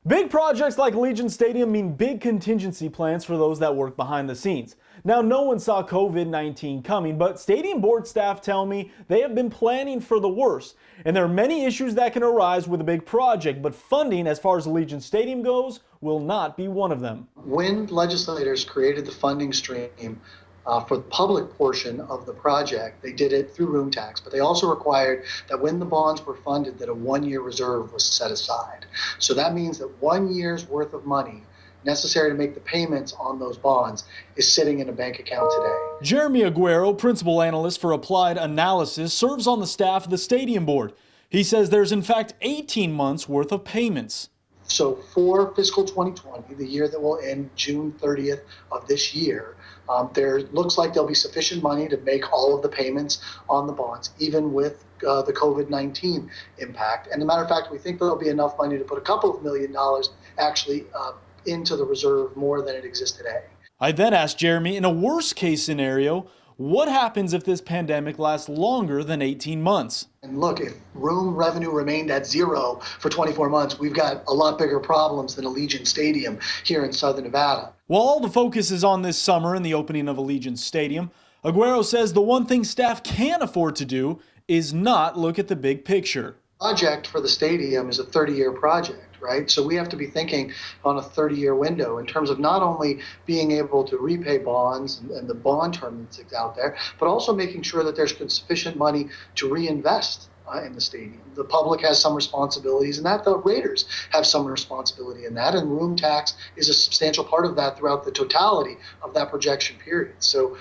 Big projects like Allegiant Stadium mean big contingency plans for those that work behind the scenes. Now, no one saw COVID-19 coming, but stadium board staff tell me they have been planning for the worst. And there are many issues that can arise with a big project, but funding, as far as Allegiant Stadium goes, will not be one of them. When legislators created the funding stream for the public portion of the project, they did it through room tax, but they also required that when the bonds were funded, that a one-year reserve was set aside. So that means that 1 year's worth of money necessary to make the payments on those bonds is sitting in a bank account today. Jeremy Aguero, principal analyst for Applied Analysis, serves on the staff of the stadium board. He says there's in fact 18 months worth of payments. So for fiscal 2020, the year that will end June 30th of this year, there looks like there'll be sufficient money to make all of the payments on the bonds, even with the COVID-19 impact. And as a matter of fact, we think there'll be enough money to put a couple of $1 million actually into the reserve more than it exists today. I then asked Jeremy, in a worst case scenario, what happens if this pandemic lasts longer than 18 months? And look, if room revenue remained at zero for 24 months, we've got a lot bigger problems than Allegiant Stadium here in Southern Nevada. While all the focus is on this summer and the opening of Allegiant Stadium, Aguero says the one thing staff can't afford to do is not look at the big picture. Project for the stadium is a 30-year project, right? So we have to be thinking on a 30-year window in terms of not only being able to repay bonds and the bond term that's out there, but also making sure that there's sufficient money to reinvest in the stadium. The public has some responsibilities in that. The Raiders have some responsibility in that, and room tax is a substantial part of that throughout the totality of that projection period. So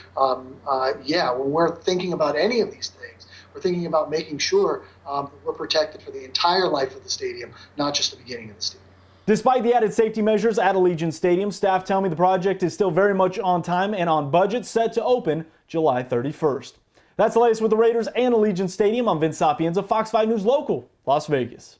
yeah, when we're thinking about any of these things, we're thinking about making sure that we're protected for the entire life of the stadium, not just the beginning of the stadium. Despite the added safety measures at Allegiant Stadium, staff tell me the project is still very much on time and on budget, set to open July 31st. That's the latest with the Raiders and Allegiant Stadium. I'm Vince Sapienza, Fox 5 News Local, Las Vegas.